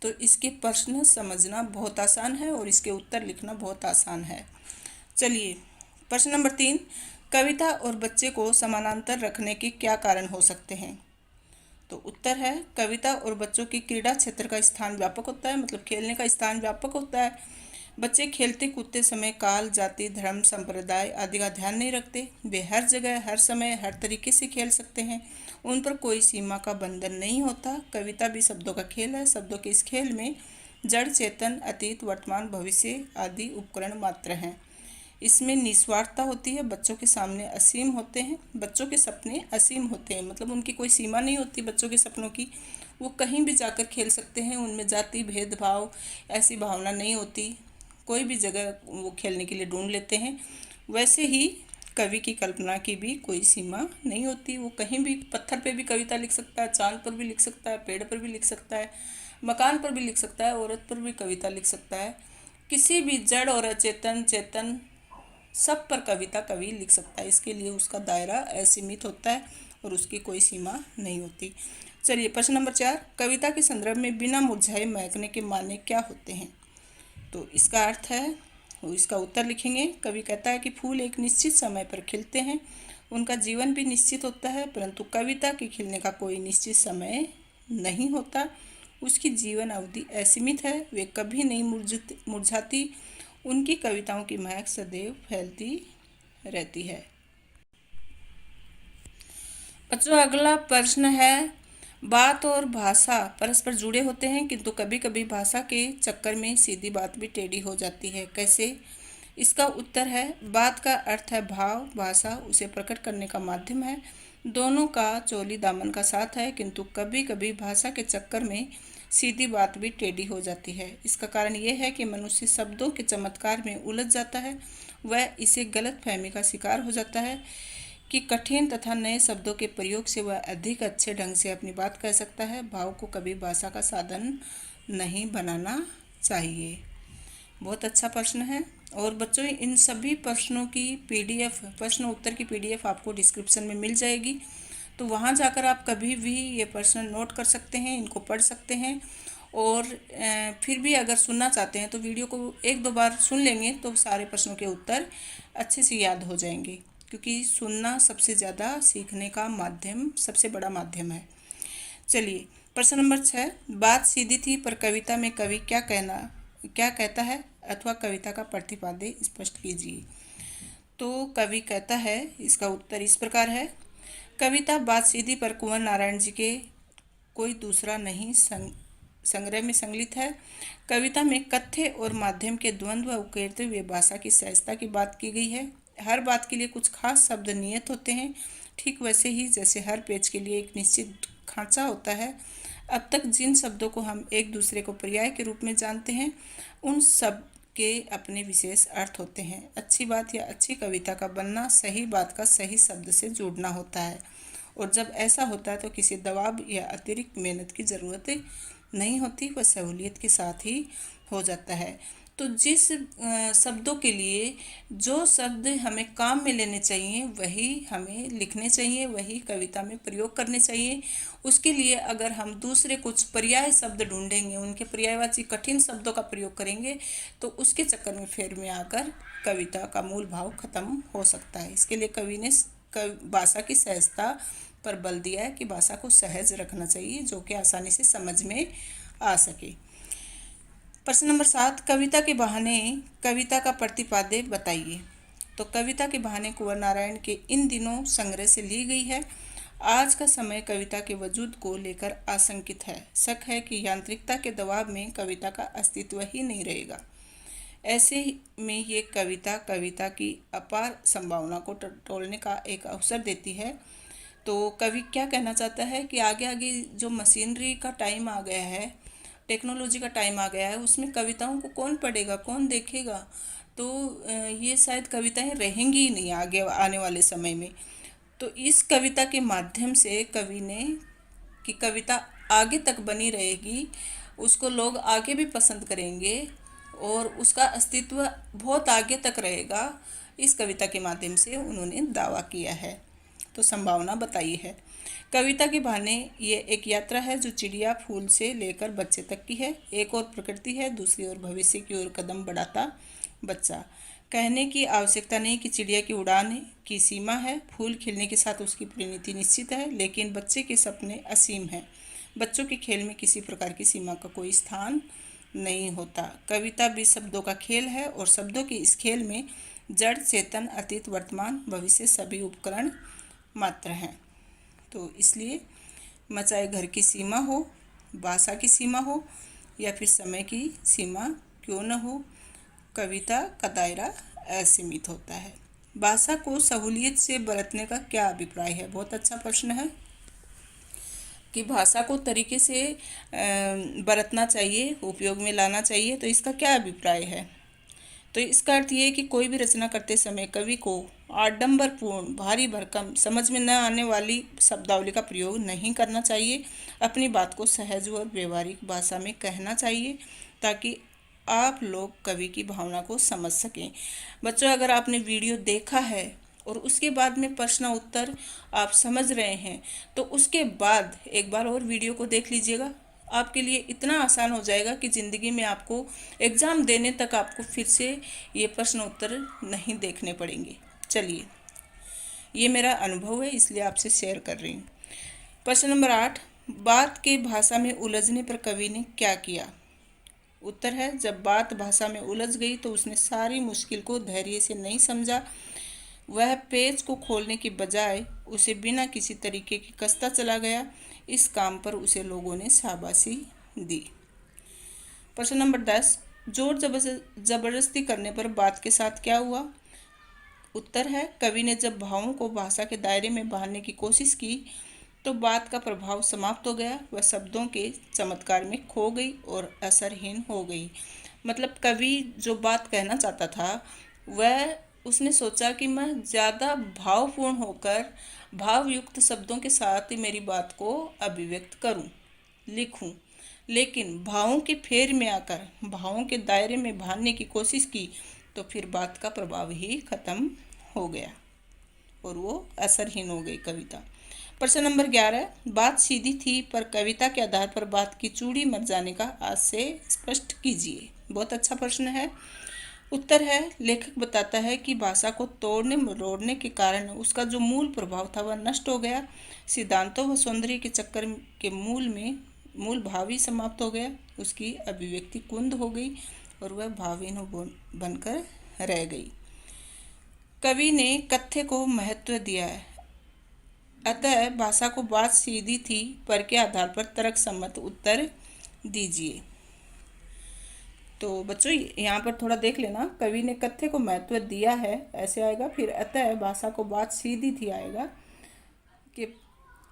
A: तो इसके प्रश्न समझना बहुत आसान है और इसके उत्तर लिखना बहुत आसान है। चलिए, प्रश्न नंबर 3, कविता और बच्चे को समानांतर रखने के क्या कारण हो सकते हैं? तो उत्तर है, कविता और बच्चों की क्रीड़ा क्षेत्र का स्थान व्यापक होता है, मतलब खेलने का स्थान व्यापक होता है। बच्चे खेलते कूदते समय काल, जाति, धर्म, संप्रदाय आदि का ध्यान नहीं रखते। वे हर जगह, हर समय, हर तरीके से खेल सकते हैं। उन पर कोई सीमा का बंधन नहीं होता। कविता भी शब्दों का खेल है। शब्दों के इस खेल में जड़, चेतन, अतीत, वर्तमान, भविष्य आदि उपकरण मात्र हैं। इसमें निस्वार्थता होती है। बच्चों के सामने असीम होते हैं। बच्चों के सपने असीम होते हैं, मतलब उनकी कोई सीमा नहीं होती बच्चों के सपनों की। वो कहीं भी जाकर खेल सकते हैं। उनमें जाति भेदभाव ऐसी भावना नहीं होती। कोई भी जगह वो खेलने के लिए ढूंढ लेते हैं। वैसे ही कवि की कल्पना की भी कोई सीमा नहीं होती। वो कहीं भी पत्थर पे भी कविता लिख सकता है, चांद पर भी लिख सकता है, पेड़ पर भी लिख सकता है, मकान पर भी लिख सकता है, औरत पर भी कविता लिख सकता है। किसी भी जड़ और अचेतन, चेतन, सब पर कविता कवि लिख सकता है। इसके लिए उसका दायरा असीमित होता है और उसकी कोई सीमा नहीं होती। चलिए, प्रश्न नंबर 4, कविता के संदर्भ में बिना मुरझाए महकने के माने क्या होते हैं? तो इसका अर्थ है, इसका उत्तर लिखेंगे। कवि कहता है कि फूल एक निश्चित समय पर खिलते हैं, उनका जीवन भी निश्चित होता है, परंतु कविता के खिलने का कोई निश्चित समय नहीं होता। उसकी जीवन अवधि असीमित है, वे कभी नहीं मुरझाती। उनकी कविताओं की महक सदैव फैलती रहती है। बच्चों, अगला प्रश्न है, बात और भाषा परस्पर जुड़े होते हैं, किंतु कभी कभी भाषा के चक्कर में सीधी बात भी टेढ़ी हो जाती है। कैसे? इसका उत्तर है, बात का अर्थ है भाव, भाषा उसे प्रकट करने का माध्यम है। दोनों का चोली दामन का साथ है, किंतु कभी कभी भाषा के चक्कर में सीधी बात भी टेढ़ी हो जाती है। इसका कारण यह है कि मनुष्य शब्दों के चमत्कार में उलझ जाता है। वह इसे गलत फहमी का शिकार हो जाता है कि कठिन तथा नए शब्दों के प्रयोग से वह अधिक अच्छे ढंग से अपनी बात कह सकता है। भाव को कभी भाषा का साधन नहीं बनाना चाहिए। बहुत अच्छा प्रश्न है। और बच्चों, इन सभी प्रश्नों की PDF, प्रश्न उत्तर की PDF आपको डिस्क्रिप्शन में मिल जाएगी, तो वहाँ जाकर आप कभी भी ये प्रश्न नोट कर सकते हैं, इनको पढ़ सकते हैं। और फिर भी अगर सुनना चाहते हैं तो वीडियो को 1-2 बार सुन लेंगे तो सारे प्रश्नों के उत्तर अच्छे से याद हो जाएंगे, क्योंकि सुनना सबसे ज़्यादा सीखने का माध्यम, सबसे बड़ा माध्यम है। चलिए, प्रश्न नंबर 6, बात सीधी थी पर कविता में कवि क्या कहता है, अथवा कविता का प्रतिपाद्य स्पष्ट कीजिए। तो कवि कहता है, इसका उत्तर इस प्रकार है, कविता बात सीधी पर कुंवर नारायण जी के कोई दूसरा नहीं संग्रह में संकलित है। कविता में कथ्य और माध्यम के द्वंद्व उकेरते हुए भाषा की सहजता की बात की गई है। हर बात के लिए कुछ खास शब्द नियत होते हैं, ठीक वैसे ही जैसे हर पेज के लिए एक निश्चित खांचा होता है। अब तक जिन शब्दों को हम एक दूसरे को पर्याय के रूप में जानते हैं, उन सब के अपने विशेष अर्थ होते हैं। अच्छी बात या अच्छी कविता का बनना सही बात का सही शब्द से जोड़ना होता है, और जब ऐसा होता है तो किसी दबाव या अतिरिक्त मेहनत की ज़रूरत नहीं होती, वह सहूलियत के साथ ही हो जाता है। तो जिस शब्दों के लिए जो शब्द हमें काम में लेने चाहिए वही हमें लिखने चाहिए, वही कविता में प्रयोग करने चाहिए। उसके लिए अगर हम दूसरे कुछ पर्याय शब्द ढूंढेंगे, उनके पर्यायवाची कठिन शब्दों का प्रयोग करेंगे, तो उसके चक्कर में फेर में आकर कविता का मूल भाव खत्म हो सकता है। इसके लिए कवि ने भाषा की सहजता पर बल दिया है कि भाषा को सहज रखना चाहिए, जो कि आसानी से समझ में आ सके। प्रश्न नंबर 7, कविता के बहाने कविता का प्रतिपाद्य बताइए। तो कविता के बहाने कुंवर नारायण के इन दिनों संग्रह से ली गई है। आज का समय कविता के वजूद को लेकर आशंकित है। शक है कि यांत्रिकता के दबाव में कविता का अस्तित्व ही नहीं रहेगा। ऐसे में ये कविता की अपार संभावना को टटोलने का एक अवसर देती है। तो कवि क्या कहना चाहता है कि आगे आगे जो मशीनरी का टाइम आ गया है, टेक्नोलॉजी का टाइम आ गया है, उसमें कविताओं को कौन पढ़ेगा, कौन देखेगा। तो ये शायद कविताएं रहेंगी ही नहीं आगे आने वाले समय में। तो इस कविता के माध्यम से कवि ने कि कविता आगे तक बनी रहेगी, उसको लोग आगे भी पसंद करेंगे और उसका अस्तित्व बहुत आगे तक रहेगा, इस कविता के माध्यम से उन्होंने दावा किया है। तो संभावना बताई है। कविता के बहाने ये एक यात्रा है जो चिड़िया फूल से लेकर बच्चे तक की है। एक और प्रकृति है, दूसरी ओर भविष्य की ओर कदम बढ़ाता बच्चा। कहने की आवश्यकता नहीं कि चिड़िया की उड़ान की सीमा है, फूल खिलने के साथ उसकी परिणति निश्चित है, लेकिन बच्चे के सपने असीम हैं। बच्चों के खेल में किसी प्रकार की सीमा का कोई स्थान नहीं होता। कविता भी शब्दों का खेल है और शब्दों के इस खेल में जड़, चेतन, अतीत, वर्तमान, भविष्य सभी उपकरण मात्र हैं। तो इसलिए चाहे घर की सीमा हो, भाषा की सीमा हो या फिर समय की सीमा क्यों न हो, कविता का दायरा असीमित होता है। भाषा को सहूलियत से बरतने का क्या अभिप्राय है? बहुत अच्छा प्रश्न है कि भाषा को तरीके से बरतना चाहिए, उपयोग में लाना चाहिए। तो इसका क्या अभिप्राय है? तो इसका अर्थ ये है कि कोई भी रचना करते समय कवि को आडंबरपूर्ण, भारी भरकम, समझ में न आने वाली शब्दावली का प्रयोग नहीं करना चाहिए। अपनी बात को सहज और व्यवहारिक भाषा में कहना चाहिए ताकि आप लोग कवि की भावना को समझ सकें। बच्चों, अगर आपने वीडियो देखा है और उसके बाद में प्रश्न उत्तर आप समझ रहे हैं तो उसके बाद एक बार और वीडियो को देख लीजिएगा। आपके लिए इतना आसान हो जाएगा कि ज़िंदगी में आपको एग्ज़ाम देने तक आपको फिर से ये प्रश्न उत्तर नहीं देखने पड़ेंगे। चलिए, ये मेरा अनुभव है इसलिए आपसे शेयर कर रही हूँ। प्रश्न नंबर 8, बात के भाषा में उलझने पर कवि ने क्या किया? उत्तर है, जब बात भाषा में उलझ गई तो उसने सारी मुश्किल को धैर्य से नहीं समझा। वह पेज को खोलने की बजाय उसे बिना किसी तरीके की कसता चला गया। इस काम पर उसे लोगों ने शाबाशी दी। प्रश्न नंबर 10, जोर जबरदस्ती करने पर बात के साथ क्या हुआ? उत्तर है, कवि ने जब भावों को भाषा के दायरे में बांधने की कोशिश की तो बात का प्रभाव समाप्त हो गया। वह शब्दों के चमत्कार में खो गई और असरहीन हो गई। मतलब कवि जो बात कहना चाहता था वह उसने सोचा कि मैं ज़्यादा भावपूर्ण होकर भावयुक्त शब्दों के साथ ही मेरी बात को अभिव्यक्त करूं, लिखूं, लेकिन भावों के फेर में आकर भावों के दायरे में बांधने की कोशिश की तो फिर बात का प्रभाव ही खत्म हो गया और वो असरहीन हो गई कविता। प्रश्न नंबर 11, बात सीधी थी पर कविता के आधार पर बात की चूड़ी मर जाने का आज से स्पष्ट कीजिए। बहुत अच्छा प्रश्न है। उत्तर है, लेखक बताता है कि भाषा को तोड़ने मरोड़ने के कारण उसका जो मूल प्रभाव था वह नष्ट हो गया। सिद्धांतों व सौंदर्य के चक्कर के मूल भाव ही समाप्त हो गया। उसकी अभिव्यक्ति कुंद हो गई और वह भावहीन बनकर रह गई। कवि ने कथ्य को महत्व दिया है, अतः भाषा को बात सीधी थी पर के आधार पर तर्क सम्मत उत्तर दीजिए। तो बच्चों, यहाँ पर थोड़ा देख लेना, कवि ने कथ्य को महत्व दिया है ऐसे आएगा, फिर अतः भाषा को बात सीधी थी आएगा के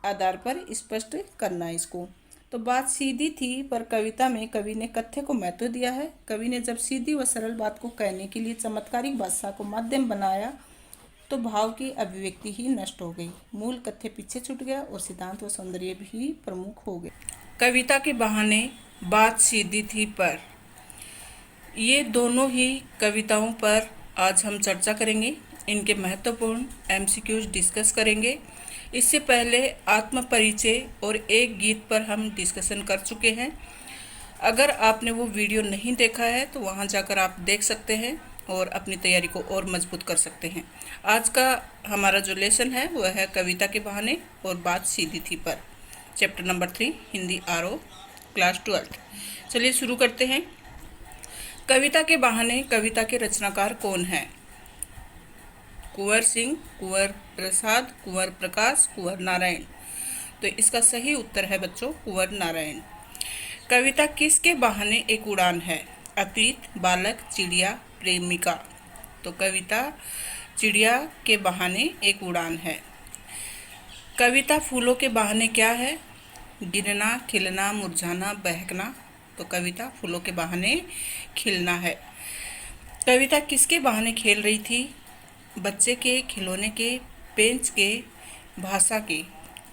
A: आधार पर स्पष्ट करना है इसको। तो बात सीधी थी पर कविता में कवि ने कथ्य को महत्व दिया है। कवि ने जब सीधी व सरल बात को कहने के लिए चमत्कारिक भाषा को माध्यम बनाया तो भाव की अभिव्यक्ति ही नष्ट हो गई, मूल कथ्य पीछे छूट गया और सिद्धांत व सौंदर्य भी प्रमुख हो गए। कविता के बहाने बात सीधी थी पर, ये दोनों ही कविताओं पर आज हम चर्चा करेंगे। इनके महत्वपूर्ण एमसीक्यूज डिस्कस करेंगे। इससे पहले आत्म परिचय और एक गीत पर हम डिस्कशन कर चुके हैं। अगर आपने वो वीडियो नहीं देखा है तो वहाँ जाकर आप देख सकते हैं और अपनी तैयारी को और मजबूत कर सकते हैं। आज का हमारा जो लेसन है वह है कविता के बहाने और बात सीधी थी पर, chapter number 3, Hindi RO, class 12। चलिए शुरू करते हैं। कविता के बहाने कविता के रचनाकार कौन हैं? कुंवर सिंह, कुंवर प्रसाद, कुंवर प्रकाश, कुंवर नारायण। तो इसका सही उत्तर है बच्चों कुंवर नारायण। कविता किसके बहाने एक उड़ान है? अतीत, बालक, चिड़िया, प्रेमिका। तो कविता चिड़िया के बहाने एक उड़ान है। कविता फूलों के बहाने क्या है? गिरना, खिलना, मुरझाना, बहकना। तो कविता फूलों के बहाने खिलना है। कविता किसके बहाने खेल रही थी? बच्चे के, खिलौने के, पेंच के, भाषा के।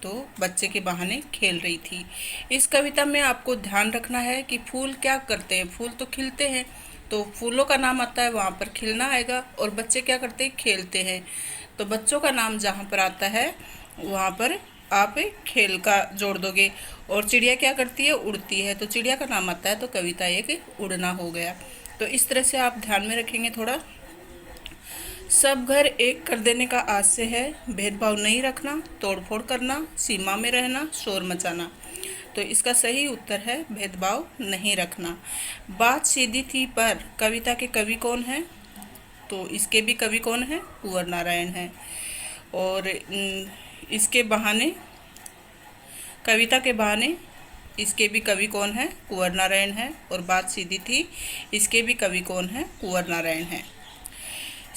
A: तो बच्चे के बहाने खेल रही थी। इस कविता में आपको ध्यान रखना है कि फूल क्या करते हैं। फूल तो खिलते हैं, तो फूलों का नाम आता है, वहाँ पर खिलना आएगा। और बच्चे क्या करते हैं? खेलते हैं। तो बच्चों का नाम जहाँ पर आता है वहाँ पर आप खेल का जोड़ दोगे। और चिड़िया क्या करती है? उड़ती है। तो चिड़िया का नाम आता है, तो कविता एक उड़ना हो गया। तो इस तरह से आप ध्यान में रखेंगे थोड़ा। सब घर एक कर देने का आशय है, भेदभाव नहीं रखना, तोड़फोड़ करना, सीमा में रहना, शोर मचाना। तो इसका सही उत्तर है भेदभाव नहीं रखना। बात सीधी थी पर कविता के कवि कौन हैं? तो इसके भी कवि कौन हैं? कुंवर नारायण हैं। और इसके बहाने, कविता के बहाने इसके भी कवि कौन हैं? कुंवर नारायण हैं। और बात सीधी थी, इसके भी कवि कौन हैं? कुंवर नारायण हैं।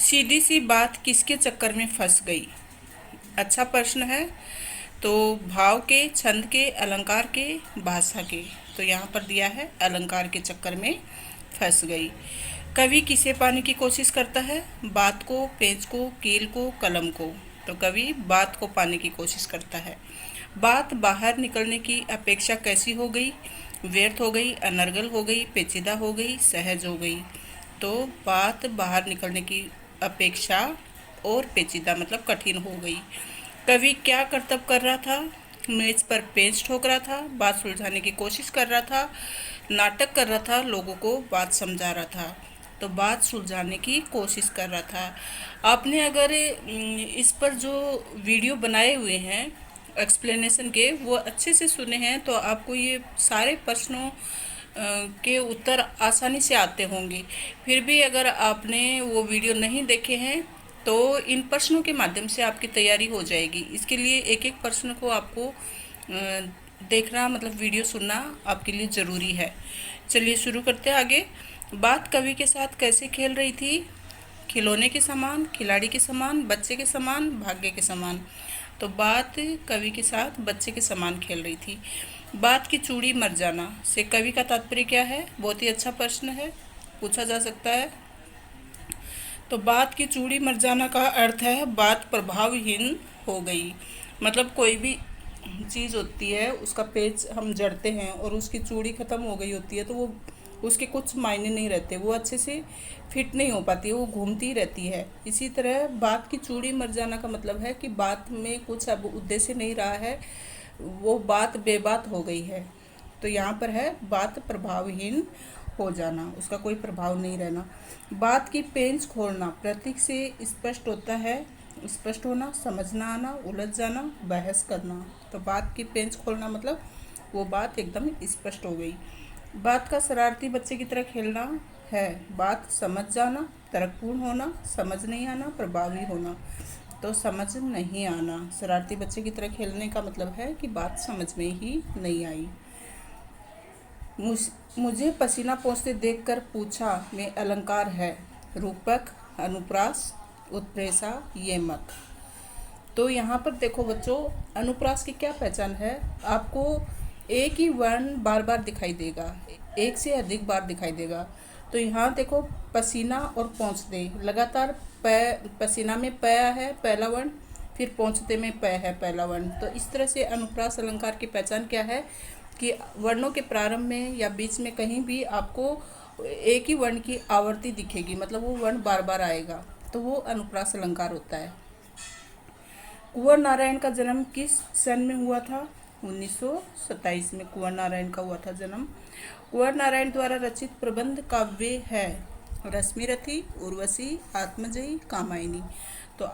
A: सीधी सी बात किसके चक्कर में फंस गई? अच्छा प्रश्न है। तो भाव के, छंद के, अलंकार के, भाषा के। तो यहाँ पर दिया है अलंकार के चक्कर में फंस गई। कवि किसे पाने की कोशिश करता है? बात को, पेंच को, कील को, कलम को। तो कवि बात को पाने की कोशिश करता है। बात बाहर निकलने की अपेक्षा कैसी हो गई? व्यर्थ हो गई, अनर्गल हो गई, पेचीदा हो गई, सहज हो गई। तो बात बाहर निकलने की अपेक्षा और पेचीदा मतलब कठिन हो गई। कवि क्या करतब कर रहा था? मेज पर पेंच ठोक रहा था, बात सुलझाने की कोशिश कर रहा था, नाटक कर रहा था, लोगों को बात समझा रहा था। तो बात सुलझाने की कोशिश कर रहा था। आपने अगर इस पर जो वीडियो बनाए हुए हैं एक्सप्लेनेशन के, वो अच्छे से सुने हैं तो आपको ये सारे प्रश्नों के उत्तर आसानी से आते होंगे। फिर भी अगर आपने वो वीडियो नहीं देखे हैं तो इन प्रश्नों के माध्यम से आपकी तैयारी हो जाएगी। इसके लिए एक एक प्रश्न को आपको देखना मतलब वीडियो सुनना आपके लिए ज़रूरी है। चलिए शुरू करते हैं आगे। बात कवि के साथ कैसे खेल रही थी? खिलौने के समान, खिलाड़ी के समान, बच्चे के समान, भाग्य के समान। तो बात कवि के साथ बच्चे के समान खेल रही थी। बात की चूड़ी मर जाना से कवि का तात्पर्य क्या है? बहुत ही अच्छा प्रश्न है, पूछा जा सकता है। तो बात की चूड़ी मर जाना का अर्थ है बात प्रभावहीन हो गई। मतलब कोई भी चीज़ होती है, उसका पेच हम जड़ते हैं और उसकी चूड़ी ख़त्म हो गई होती है, तो वो उसके कुछ मायने नहीं रहते, वो अच्छे से फिट नहीं हो पाती है, वो घूमती रहती है। इसी तरह बात की चूड़ी मर जाना का मतलब है कि बात में कुछ अब उद्देश्य नहीं रहा है, वो बात बेबात हो गई है। तो यहाँ पर है बात प्रभावहीन हो जाना, उसका कोई प्रभाव नहीं रहना। बात की पेंच खोलना प्रतीक से स्पष्ट होता है, स्पष्ट होना, समझना आना, उलझ जाना, बहस करना। तो बात की पेंच खोलना मतलब वो बात एकदम स्पष्ट हो गई। बात का शरारती बच्चे की तरह खेलना है बात समझ जाना, तर्कपूर्ण होना, समझ नहीं आना, प्रभावी होना। तो समझ नहीं आना, शरारती बच्चे की तरह खेलने का मतलब है कि बात समझ में ही नहीं आई। मुझे पसीना पोंछते देखकर पूछा में अलंकार है रूपक, अनुप्रास, उत्प्रेक्षा, ये मत। तो यहाँ पर देखो बच्चों, अनुप्रास की क्या पहचान है? आपको एक ही वर्ण बार बार दिखाई देगा, एक से अधिक बार दिखाई देगा। तो यहाँ देखो पसीना और पोंछते, लगातार पसीना में प है पहला वर्ण, फिर पोंछते में प है पहला वर्ण। तो इस तरह से अनुप्रास अलंकार की पहचान क्या है कि वर्णों के प्रारंभ में या बीच में कहीं भी आपको एक ही वर्ण की आवर्ती दिखेगी, मतलब वो वर्ण बार बार आएगा, तो वो अनुप्रास अलंकार होता है। कुंवर नारायण का जन्म किस सन में हुआ था? 1927 में कुंवर नारायण का हुआ था जन्म। कुंवर नारायण द्वारा रचित प्रबंध काव्य है रश्मिरथी, उर्वशी, आत्मजयी, कामायनी। तो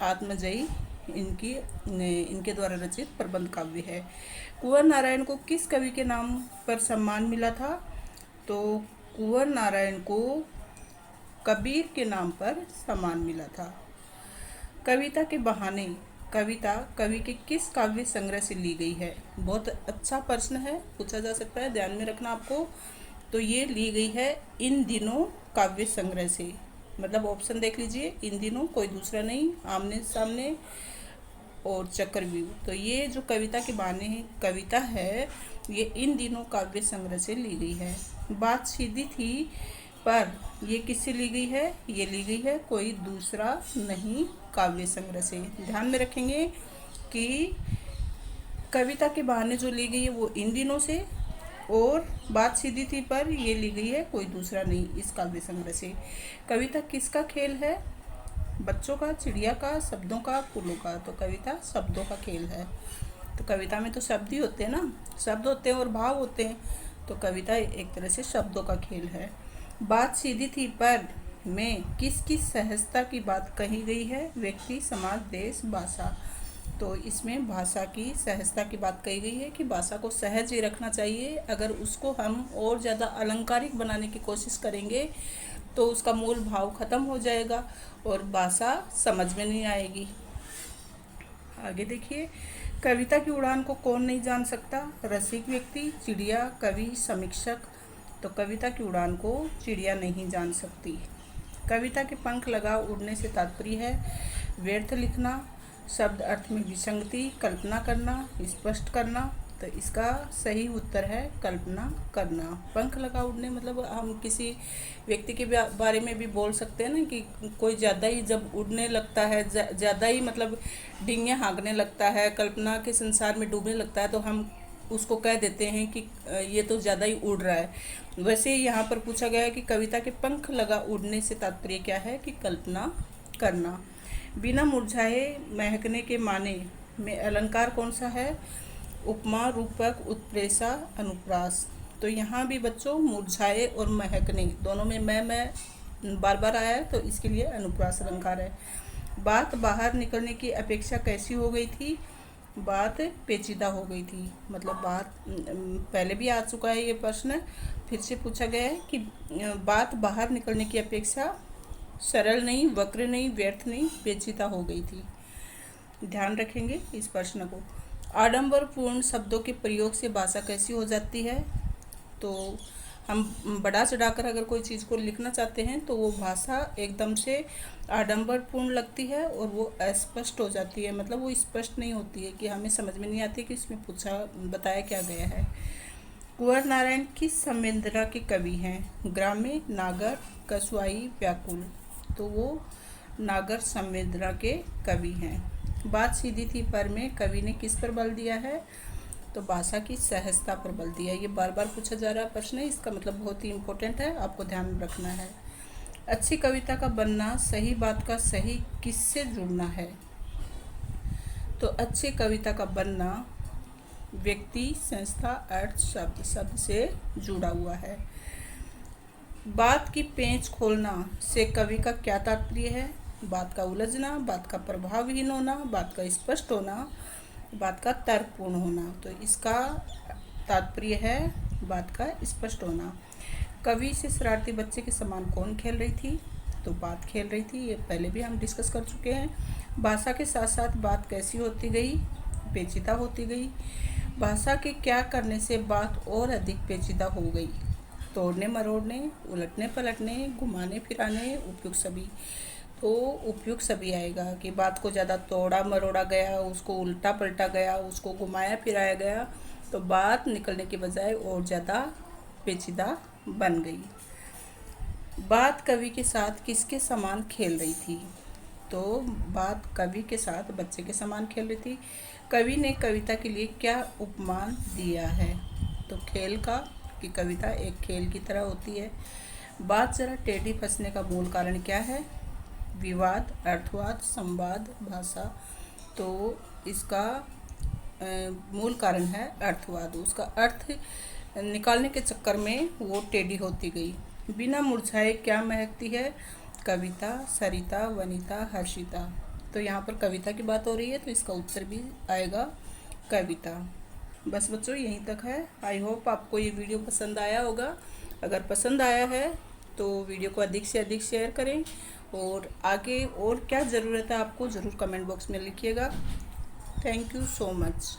A: आत्मजयी इनके द्वारा रचित प्रबंध काव्य है। कुंवर नारायण को किस कवि के नाम पर सम्मान मिला था? तो कुंवर नारायण को कबीर के नाम पर सम्मान मिला था। कविता के बहाने कविता कवि के किस काव्य संग्रह से ली गई है? बहुत अच्छा प्रश्न है, पूछा जा सकता है, ध्यान में रखना आपको। तो ये ली गई है इन दिनों काव्य संग्रह से। मतलब ऑप्शन देख लीजिए, इन दिनों कोई दूसरा नहीं, आमने सामने और चक्रव्यूह। तो ये जो कविता के बाने हैं कविता है, ये इन दिनों काव्य संग्रह से ली गई है। बात सीधी थी पर ये किससे ली गई है? ये ली गई है कोई दूसरा नहीं, काव्य संग्रह से। ध्यान में रखेंगे कि कविता के बहाने जो ली गई है वो इन दिनों से, और बात सीधी थी पर ये ली गई है कोई दूसरा नहीं, इस काव्य संग्रह से। कविता किसका खेल है? बच्चों का, चिड़िया का, शब्दों का, फूलों का? तो कविता शब्दों का खेल है। तो कविता में तो शब्द ही होते हैं ना, शब्द होते हैं और भाव होते हैं, तो कविता एक तरह से शब्दों का खेल है। बात सीधी थी पर में किस किस सहजता की बात कही गई है? व्यक्ति, समाज, देश, भाषा। तो इसमें भाषा की सहजता की बात कही गई है कि भाषा को सहज ही रखना चाहिए। अगर उसको हम और ज़्यादा अलंकारिक बनाने की कोशिश करेंगे तो उसका मूल भाव खत्म हो जाएगा और भाषा समझ में नहीं आएगी। आगे देखिए, कविता की उड़ान को कौन नहीं जान सकता? रसिक व्यक्ति, चिड़िया, कवि, समीक्षक। तो कविता की उड़ान को चिड़िया नहीं जान सकती। कविता के पंख लगा उड़ने से तात्पर्य है व्यर्थ लिखना, शब्द अर्थ में विसंगति, कल्पना करना, स्पष्ट करना। तो इसका सही उत्तर है कल्पना करना। पंख लगा उड़ने मतलब हम किसी व्यक्ति के बारे में भी बोल सकते हैं ना कि कोई ज़्यादा ही जब उड़ने लगता है, ज़्यादा ही मतलब डींगे हाँकने लगता है, कल्पना के संसार में डूबने लगता है, तो हम उसको कह देते हैं कि ये तो ज़्यादा ही उड़ रहा है। वैसे यहाँ पर पूछा गया है कि कविता के पंख लगा उड़ने से तात्पर्य क्या है? कि कल्पना करना। बिना मुरझाए महकने के माने में अलंकार कौन सा है? उपमा, रूपक, उत्प्रेक्षा, अनुप्रास। तो यहाँ भी बच्चों मुरझाए और महकने दोनों में मैं बार बार आया है, तो इसके लिए अनुप्रास अलंकार है। बात बाहर निकलने की अपेक्षा कैसी हो गई थी? बात पेचीदा हो गई थी। मतलब बात पहले भी आ चुका है ये प्रश्न, फिर से पूछा गया है कि बात बाहर निकलने की अपेक्षा सरल नहीं, वक्र नहीं, व्यर्थ नहीं, पेचीदा हो गई थी। ध्यान रखेंगे इस प्रश्न को। आडंबरपूर्ण शब्दों के प्रयोग से भाषा कैसी हो जाती है? तो हम बढ़ा चढ़ाकर अगर कोई चीज़ को लिखना चाहते हैं तो वो भाषा एकदम से आडंबरपूर्ण लगती है और वो अस्पष्ट हो जाती है। मतलब वो स्पष्ट नहीं होती है कि हमें समझ में नहीं आती कि इसमें बताया क्या गया है। कुंवर नारायण किस संवेदना के कवि हैं? ग्राम्य, नागर, कछुआई, व्याकुल। तो वो नागर संवेदना के कवि हैं। बात सीधी थी पर में कवि ने किस पर बल दिया है? तो भाषा की सहजता पर बल दिया। ये बार बार पूछा जा रहा प्रश्न है, इसका मतलब बहुत ही इम्पोर्टेंट है, आपको ध्यान में रखना है। अच्छी कविता का बनना सही बात का सही किससे जुड़ना है? तो अच्छी कविता का बनना व्यक्ति, संस्था, अर्थ, शब्द से जुड़ा हुआ है। बात की पेंच खोलना से कवि का क्या तात्पर्य है? बात का उलझना, बात का प्रभावहीन होना, बात का स्पष्ट होना, बात का तर्कपूर्ण होना। तो इसका तात्पर्य है बात का स्पष्ट होना। कवि से शरारती बच्चे के समान कौन खेल रही थी? तो बात खेल रही थी, ये पहले भी हम डिस्कस कर चुके हैं। भाषा के साथ साथ बात कैसी होती गई? पेचीदा होती गई। भाषा के क्या करने से बात और अधिक पेचीदा हो गई? तोड़ने मरोड़ने, उलटने पलटने, घुमाने फिराने, उपयुक्त सभी। तो उपयुक्त सभी आएगा कि बात को ज़्यादा तोड़ा मरोड़ा गया, उसको उल्टा पलटा गया, उसको घुमाया फिराया गया, तो बात निकलने के बजाय और ज़्यादा पेचीदा बन गई। बात कवि के साथ किसके समान खेल रही थी? तो बात कवि के साथ बच्चे के समान खेल रही थी। कवि ने कविता के लिए क्या उपमान दिया है? तो खेल का, कि कविता एक खेल की तरह होती है। बात जरा टेढ़ी फंसने का मूल कारण क्या है? विवाद, अर्थवाद, संवाद, भाषा। तो इसका मूल कारण है अर्थवाद। उसका अर्थ निकालने के चक्कर में वो टेढ़ी होती गई। बिना मुरझाए क्या महकती है? कविता, सरिता, वनिता, हर्षिता। तो यहाँ पर कविता की बात हो रही है, तो इसका उत्तर भी आएगा कविता। बस बच्चों यहीं तक है। आई होप आपको ये वीडियो पसंद आया होगा। अगर पसंद आया है तो वीडियो को अधिक से अधिक शेयर करें, और आगे और क्या ज़रूरत है आपको ज़रूर कमेंट बॉक्स में लिखिएगा। Thank you so much.